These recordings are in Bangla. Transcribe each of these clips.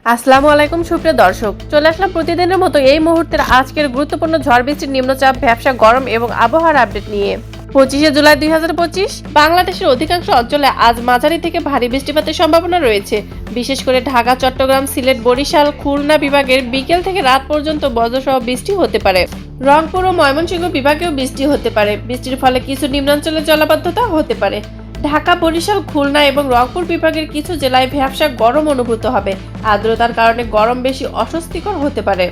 আসসালামু আলাইকুম সুপ্রিয় দর্শক, চলে আসলাম প্রতিদিনের মতো এই মুহূর্তের আজকের গুরুত্বপূর্ণ ঝড় বৃষ্টির নিম্নচাপ, ব্যবসা, গরম এবং আবহাওয়ার আপডেট নিয়ে। 25শে জুলাই 2025 বাংলাদেশের অধিকাংশ অঞ্চলে আজ মাঝারি থেকে ভারী বৃষ্টিপাতের সম্ভাবনা রয়েছে। বিশেষ করে ঢাকা, চট্টগ্রাম, সিলেট, বরিশাল, খুলনা বিভাগের বিকেল থেকে রাত পর্যন্ত বজ্রসহ বৃষ্টি হতে পারে। রংপুর ও ময়মনসিংহ বিভাগেও বৃষ্টি হতে পারে। বৃষ্টির ফলে কিছু নিম্নাঞ্চলে জলাবদ্ধতা হতে পারে। ঢাকা, বরিশাল, খুলনা এবং রংপুর বিভাগের কিছু জেলায় ভ্যাপসা গরম অনুভূত হবে। আর্দ্রতার কারণে গরম বেশি অস্বস্তিকর হতে পারে।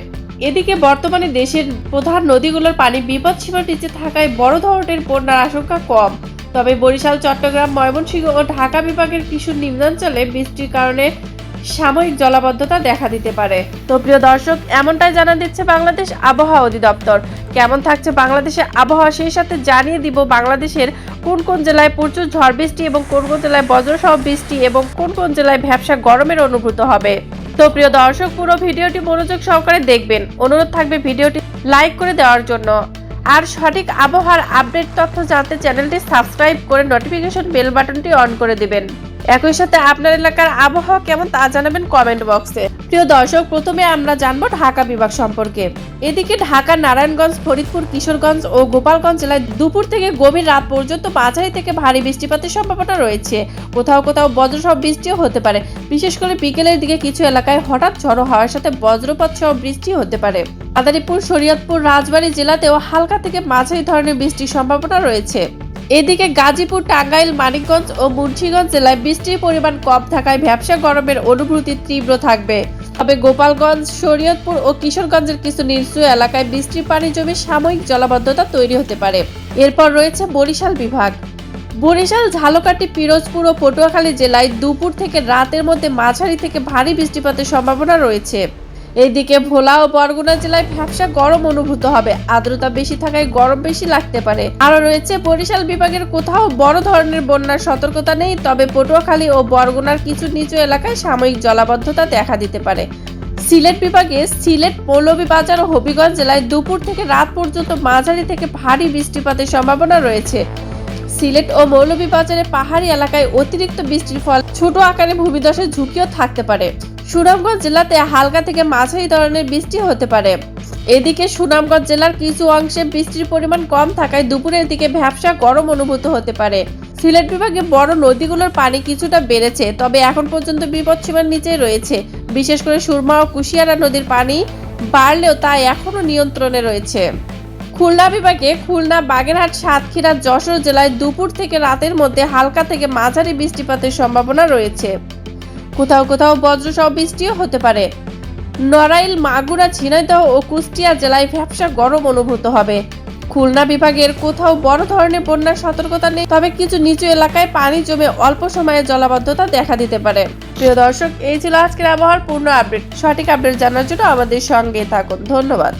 এদিকে বর্তমানে দেশের প্রধান নদীগুলোর পানি বিপদসীমার নিচে থাকায় বড় ধরনের বন্যার আশঙ্কা কম। তবে বরিশাল, চট্টগ্রাম, ময়মনসিংহ ও ঢাকা বিভাগের কিছু নিম্নাঞ্চলে বৃষ্টির কারণে সাময়িক জলাবদ্ধতা দেখা দিতে পারে। তো প্রিয় দর্শক, এমনটাই জানান দিচ্ছে বাংলাদেশ আবহাওয়া অধিদপ্তর। কেমন থাকছে বাংলাদেশের আবহাওয়া সেই সাথে জানিয়ে দিব বাংলাদেশের কোন কোন জেলায় প্রচুর ঝড় বৃষ্টি এবং কোন কোন জেলায় বজ্রসহ বৃষ্টি এবং কোন কোন জেলায় ভ্যাপসা গরমের অনুভূত হবে। তো প্রিয় দর্শক, পুরো ভিডিওটি মনোযোগ সহকারে দেখবেন। অনুরোধ থাকবে ভিডিওটি লাইক করে দেওয়ার জন্য। আর সঠিক আবহাওয়ার আপডেট তথ্য জানতে চ্যানেলটি সাবস্ক্রাইব করে নোটিফিকেশন বেল বাটনটি অন করে দিবেন। একই সাথে আপনার এলাকার আবহাওয়া কেমন তা জানাবেন কমেন্ট বক্সে। প্রিয় দর্শক, প্রথমে আমরা জানবো ঢাকা বিভাগ সম্পর্কে। এদিকে ঢাকা, নারায়ণগঞ্জ, ফরিদপুর, কিশোরগঞ্জ ও গোপালগঞ্জ জেলায় দুপুর থেকে গভীর রাত পর্যন্ত মাঝারি থেকে ভারী বৃষ্টিপাতের সম্ভাবনা রয়েছে। কোথাও কোথাও বজ্রসহ বৃষ্টিও হতে পারে। বিশেষ করে বিকেলের দিকে কিছু এলাকায় হঠাৎ ঝড়ো হওয়ার সাথে বজ্রপাত সহ বৃষ্টি হতে পারে। মাদারীপুর, শরীয়তপুর, রাজবাড়ী জেলাতেও হালকা থেকে মাঝারি ধরনের বৃষ্টির সম্ভাবনা রয়েছে। এদিকে গাজীপুর, টাঙ্গাইল, মানিকগঞ্জ ও মুন্সিগঞ্জ জেলায় বৃষ্টির পরিমাণ কম থাকায় ভ্যাপসা গরমের অনুভূতি তীব্র থাকবে। তবে গোপালগঞ্জ, শরীয়তপুর ও কিশোরগঞ্জের কিছু নিচু এলাকায় বৃষ্টির পানি জমে সাময়িক জলাবদ্ধতা তৈরি হতে পারে। এরপর রয়েছে বরিশাল বিভাগ। বরিশাল, ঝালকাঠি, পিরোজপুর ও পটুয়াখালী জেলায় দুপুর থেকে রাতের মধ্যে মাঝারি থেকে ভারী বৃষ্টিপাতের সম্ভাবনা রয়েছে। এইদিকে ভোলা ও বরগুনা জেলায় ভ্যাপসা গরম অনুভূত হবে। আর্দ্রতা বেশি থাকায় গরম বেশি লাগতে পারে। আরও রয়েছে বরিশাল বিভাগের কোথাও বড় ধরনের বন্যার সতর্কতা নেই, তবে পটুয়াখালী ও বরগুনার কিছু নিচু এলাকায় সাময়িক জলাবদ্ধতা দেখা দিতে পারে। সিলেট বিভাগে সিলেট, মৌলভীবাজার ও হবিগঞ্জ জেলায় দুপুর থেকে রাত পর্যন্ত মাঝারি থেকে ভারী বৃষ্টিপাতের সম্ভাবনা রয়েছে। সিলেট ও মৌলভীবাজারের পাহাড়ি এলাকায় অতিরিক্ত বৃষ্টির ফলে ছোট আকারে ভূমিধসের ঝুঁকিও থাকতে পারে। সুনামগঞ্জ জেলাতে হালকা থেকে মাঝারি ধরনের বৃষ্টি হতে পারে। এদিকে সুনামগঞ্জ জেলার কিছু অংশে বৃষ্টির পরিমাণ কম থাকায় দুপুরের দিকে ভ্যাপসা গরম অনুভূত হতে পারে। সিলেট বিভাগে বড় নদীগুলোর পানি কিছুটা বেড়েছে, তবে এখন পর্যন্ত বিপদসীমার নিচেই রয়েছে। বিশেষ করে সুরমা ও কুশিয়ারা নদীর পানি বাড়লেও তা এখনও নিয়ন্ত্রণে রয়েছে। খুলনা বিভাগে খুলনা, বাগেরহাট, সাতক্ষীরা, যশোর জেলায় দুপুর থেকে রাতের মধ্যে হালকা থেকে মাঝারি বৃষ্টিপাতের সম্ভাবনা রয়েছে। কোথাও কোথাও বজ্রসহ বৃষ্টিও হতে পারে। নড়াইল, মাগুরা, ঝিনাইদহ ও কুষ্টিয়া জেলায় ভ্যাপসা গরম অনুভূত হবে। খুলনা বিভাগের কোথাও বড় ধরনের বন্যার সতর্কতা নেই, তবে কিছু নিচু এলাকায় পানি জমে অল্প সময়ে জলাবদ্ধতা দেখা দিতে পারে। প্রিয় দর্শক, এই ছিল আজকের আবহাওয়ার পূর্ণ আপডেট। সঠিক আপডেট জানার জন্য আমাদের সঙ্গে থাকুন। ধন্যবাদ।